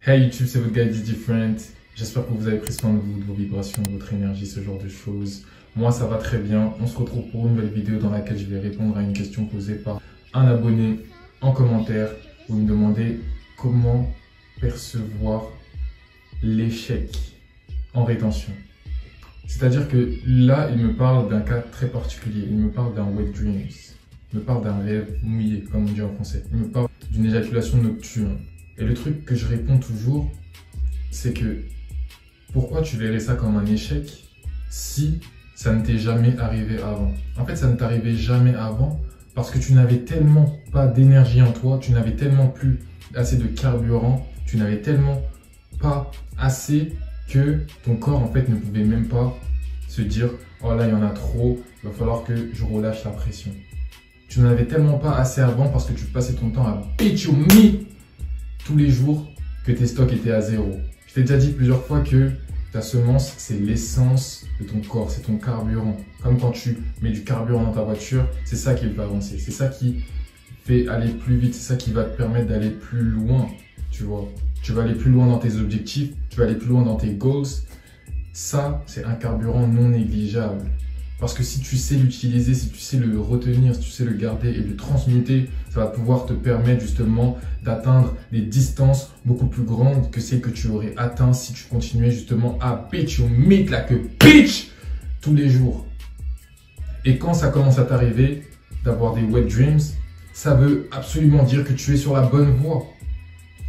Hey YouTube, c'est votre guy Is Different. J'espère que vous avez pris soin de vous, de vos vibrations, de votre énergie, ce genre de choses. Moi, ça va très bien. On se retrouve pour une nouvelle vidéo dans laquelle je vais répondre à une question posée par un abonné en commentaire. Vous me demandez comment percevoir l'échec en rétention. C'est-à-dire que là, il me parle d'un cas très particulier. Il me parle d'un wet dreams. Il me parle d'un rêve mouillé, comme on dit en français. Il me parle d'une éjaculation nocturne. Et le truc que je réponds toujours, c'est que pourquoi tu verrais ça comme un échec si ça ne t'est jamais arrivé avant? En fait, ça ne t'arrivait jamais avant parce que tu n'avais tellement pas d'énergie en toi, tu n'avais tellement plus assez de carburant, tu n'avais tellement pas assez que ton corps en fait ne pouvait même pas se dire « Oh là, il y en a trop, il va falloir que je relâche la pression ». Tu n'en avais tellement pas assez avant parce que tu passais ton temps à bitch your meat tous les jours que tes stocks étaient à zéro. Je t'ai déjà dit plusieurs fois que ta semence, c'est l'essence de ton corps, c'est ton carburant. Comme quand tu mets du carburant dans ta voiture, c'est ça qui le fait avancer. C'est ça qui fait aller plus vite, c'est ça qui va te permettre d'aller plus loin, tu vois. Tu vas aller plus loin dans tes objectifs, tu vas aller plus loin dans tes goals. Ça, c'est un carburant non négligeable. Parce que si tu sais l'utiliser, si tu sais le retenir, si tu sais le garder et le transmuter, ça va pouvoir te permettre justement d'atteindre des distances beaucoup plus grandes que celles que tu aurais atteint si tu continuais justement à bitch your meat like a bitch tous les jours. Et quand ça commence à t'arriver d'avoir des wet dreams, ça veut absolument dire que tu es sur la bonne voie.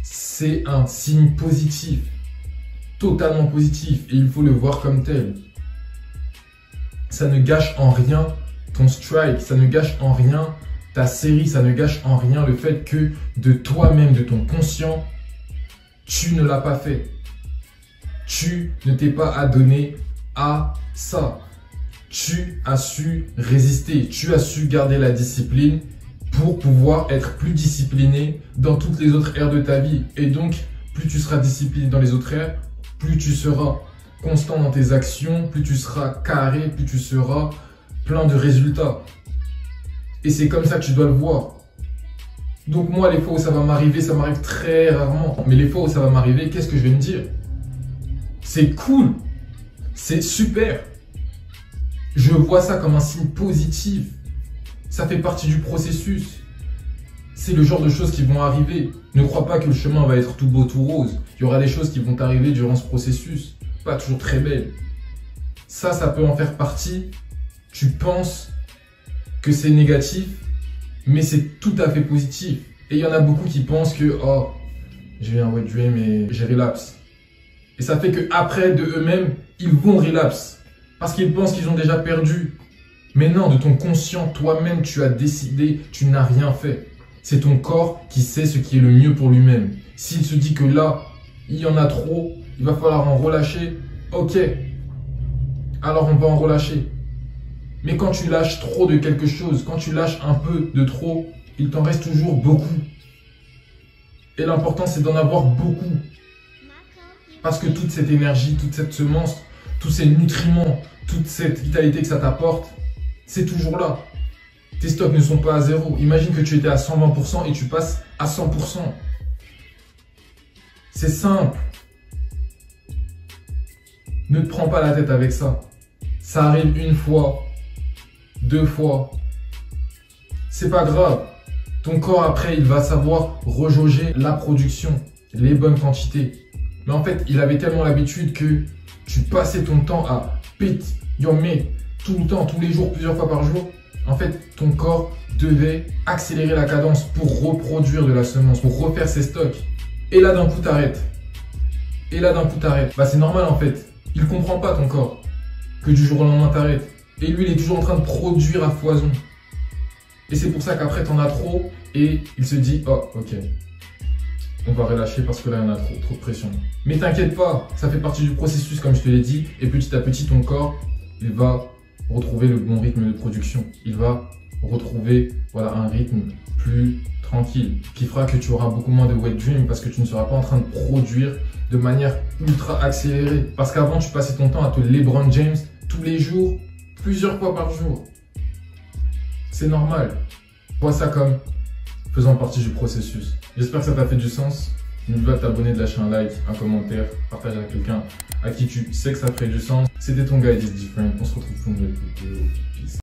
C'est un signe positif, totalement positif, et il faut le voir comme tel. Ça ne gâche en rien ton strike, ça ne gâche en rien ta série, ça ne gâche en rien le fait que de toi-même, de ton conscient, tu ne l'as pas fait. Tu ne t'es pas adonné à ça. Tu as su résister, tu as su garder la discipline pour pouvoir être plus discipliné dans toutes les autres aires de ta vie. Et donc, plus tu seras discipliné dans les autres aires, plus tu seras constant dans tes actions, plus tu seras carré, plus tu seras plein de résultats. Et c'est comme ça que tu dois le voir. Donc moi, les fois où ça va m'arriver, ça m'arrive très rarement. Mais les fois où ça va m'arriver, qu'est-ce que je vais me dire? C'est cool, c'est super. Je vois ça comme un signe positif. Ça fait partie du processus. C'est le genre de choses qui vont arriver. Ne crois pas que le chemin va être tout beau, tout rose. Il y aura des choses qui vont arriver durant ce processus. Pas toujours très belles. Ça peut en faire partie. Tu penses que c'est négatif, mais c'est tout à fait positif. Et il y en a beaucoup qui pensent que oh, j'ai eu un wet dream et j'ai relapse. Et ça fait que après de eux-mêmes, ils vont relapse parce qu'ils pensent qu'ils ont déjà perdu. Mais non, de ton conscient, toi-même, tu as décidé, tu n'as rien fait. C'est ton corps qui sait ce qui est le mieux pour lui-même. S'il se dit que là, il y en a trop, il va falloir en relâcher, ok. Alors on va en relâcher. Mais quand tu lâches trop de quelque chose, quand tu lâches un peu de trop, il t'en reste toujours beaucoup. Et l'important, c'est d'en avoir beaucoup. Parce que toute cette énergie, toute cette semence, tous ces nutriments, toute cette vitalité que ça t'apporte, c'est toujours là. Tes stocks ne sont pas à zéro. Imagine que tu étais à 120% et tu passes à 100%. C'est simple. Ne te prends pas la tête avec ça. Ça arrive une fois, deux fois. C'est pas grave. Ton corps après, il va savoir rejauger la production, les bonnes quantités. Mais en fait, il avait tellement l'habitude que tu passais ton temps à pit your meat tout le temps, tous les jours, plusieurs fois par jour. En fait, ton corps devait accélérer la cadence pour reproduire de la semence, pour refaire ses stocks. Et là, d'un coup, t'arrêtes. Et là, d'un coup, t'arrêtes. Bah, c'est normal en fait. Il comprend pas ton corps que du jour au lendemain t'arrêtes. Et lui, il est toujours en train de produire à foison. Et c'est pour ça qu'après, t'en as trop et il se dit, oh, ok, on va relâcher parce que là, il y en a trop de pression. Mais t'inquiète pas, ça fait partie du processus, comme je te l'ai dit. Et petit à petit, ton corps, il va retrouver le bon rythme de production. Il va retrouver voilà, un rythme plus tranquille qui fera que tu auras beaucoup moins de wet dream parce que tu ne seras pas en train de produire de manière ultra accélérée. Parce qu'avant, tu passais ton temps à te LeBron James tous les jours, plusieurs fois par jour. C'est normal. Vois ça comme faisant partie du processus. J'espère que ça t'a fait du sens. N'oublie pas de t'abonner, de lâcher un like, un commentaire, partage à quelqu'un à qui tu sais que ça ferait du sens. C'était ton guide is different. On se retrouve pour une nouvelle vidéo. Peace.